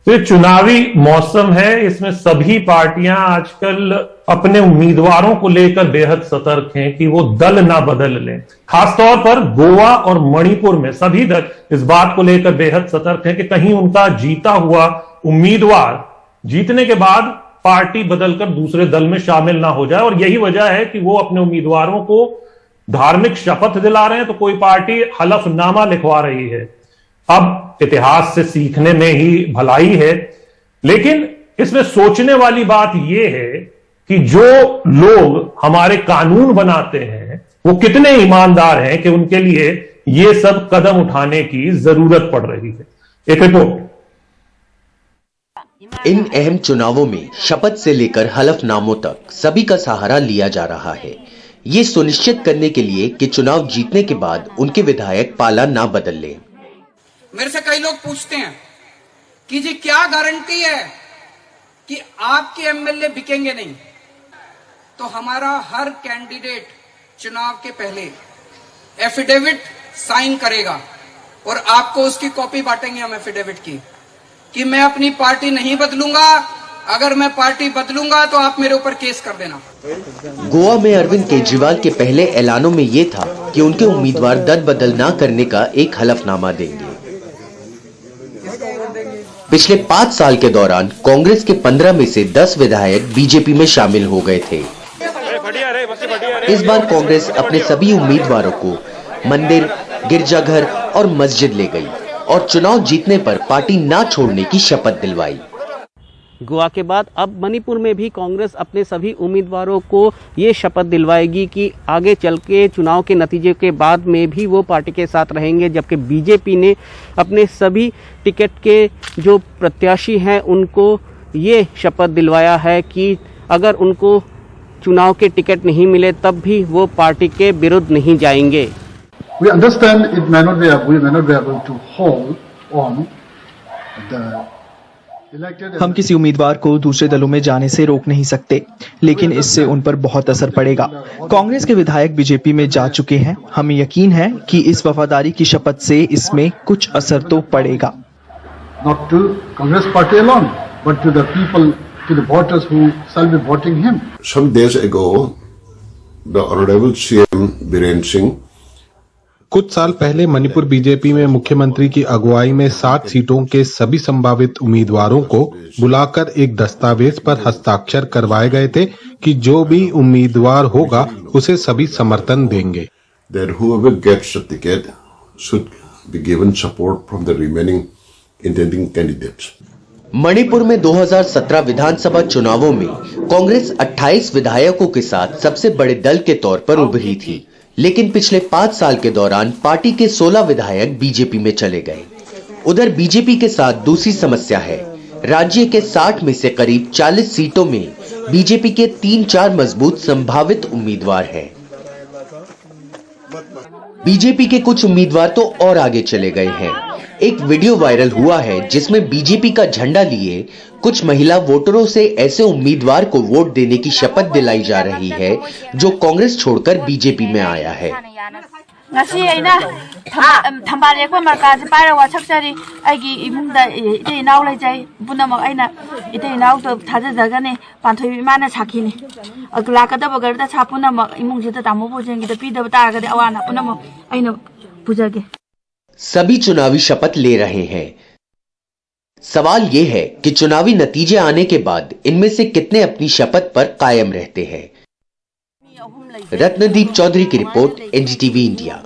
तो ये चुनावी मौसम है, इसमें सभी पार्टियां आजकल अपने उम्मीदवारों को लेकर बेहद सतर्क हैं कि वो दल ना बदल लें। खासतौर पर गोवा और मणिपुर में सभी दल इस बात को लेकर बेहद सतर्क हैं कि कहीं उनका जीता हुआ उम्मीदवार जीतने के बाद पार्टी बदलकर दूसरे दल में शामिल ना हो जाए। और यही वजह है कि वो अपने उम्मीदवारों को धार्मिक शपथ दिला रहे हैं, तो कोई पार्टी हलफनामा लिखवा रही है। अब इतिहास से सीखने में ही भलाई है, लेकिन इसमें सोचने वाली बात यह है कि जो लोग हमारे कानून बनाते हैं वो कितने ईमानदार हैं कि उनके लिए ये सब कदम उठाने की जरूरत पड़ रही है। एक रिपोर्ट। इन अहम चुनावों में शपथ से लेकर हलफनामों तक सभी का सहारा लिया जा रहा है, ये सुनिश्चित करने के लिए कि चुनाव जीतने के बाद उनके विधायक पाला ना बदल लें। मेरे से कई लोग पूछते हैं कि जी क्या गारंटी है कि आपके एमएलए बिकेंगे नहीं। तो हमारा हर कैंडिडेट चुनाव के पहले एफिडेविट साइन करेगा और आपको उसकी कॉपी बांटेंगे हम एफिडेविट की कि मैं अपनी पार्टी नहीं बदलूंगा, अगर मैं पार्टी बदलूंगा तो आप मेरे ऊपर केस कर देना। गोवा में अरविंद केजरीवाल के पहले ऐलानों में ये था कि उनके उम्मीदवार दल बदल ना करने का एक हलफनामा देंगे। पिछले 5 साल के दौरान कांग्रेस के 15 में से 10 विधायक बीजेपी में शामिल हो गए थे। इस बार कांग्रेस अपने सभी उम्मीदवारों को मंदिर, गिरजाघर और मस्जिद ले गई और चुनाव जीतने पर पार्टी ना छोड़ने की शपथ दिलवाई। गोवा के बाद अब मणिपुर में भी कांग्रेस अपने सभी उम्मीदवारों को ये शपथ दिलवाएगी कि आगे चल के चुनाव के नतीजे के बाद में भी वो पार्टी के साथ रहेंगे, जबकि बीजेपी ने अपने सभी टिकट के जो प्रत्याशी हैं उनको ये शपथ दिलवाया है कि अगर उनको चुनाव के टिकट नहीं मिले तब भी वो पार्टी के विरुद्ध नहीं जाएंगे। We understand we may not be able to hold on the हम किसी उम्मीदवार को दूसरे दलों में जाने से रोक नहीं सकते, लेकिन इससे उन पर बहुत असर पड़ेगा। कांग्रेस के विधायक बीजेपी में जा चुके हैं, हमें यकीन है कि इस वफादारी की शपथ से इसमें कुछ असर तो पड़ेगा। Not to Congress party alone, but to the people, to the voters who shall be voting him. Some days ago, the Honorable CM Biren Singh कुछ साल पहले मणिपुर बीजेपी में मुख्यमंत्री की अगुवाई में 60 सीटों के सभी संभावित उम्मीदवारों को बुलाकर एक दस्तावेज पर हस्ताक्षर करवाए गए थे कि जो भी उम्मीदवार होगा उसे सभी समर्थन देंगे। That whoever gets a ticket should be given support from the remaining intending candidates. Manipur में 2017 विधानसभा चुनावों में कांग्रेस 28 विधायकों के साथ सबसे बड़े दल के तौर पर उभरी थी, लेकिन पिछले 5 साल के दौरान पार्टी के 16 विधायक बीजेपी में चले गए। उधर बीजेपी के साथ दूसरी समस्या है, राज्य के 60 में से करीब 40 सीटों में बीजेपी के 3-4 मजबूत संभावित उम्मीदवार हैं। बीजेपी के कुछ उम्मीदवार तो और आगे चले गए हैं। एक वीडियो वायरल हुआ है जिसमें बीजेपी का झंडा लिए कुछ महिला वोटरों से ऐसे उम्मीदवार को वोट देने की शपथ दिलाई जा रही है जो कांग्रेस छोड़कर बीजेपी में आया है। सभी चुनावी शपथ ले रहे हैं। सवाल ये है कि चुनावी नतीजे आने के बाद इनमें से कितने अपनी शपथ पर कायम रहते हैं। रत्नदीप चौधरी की रिपोर्ट, एनडीटीवी इंडिया।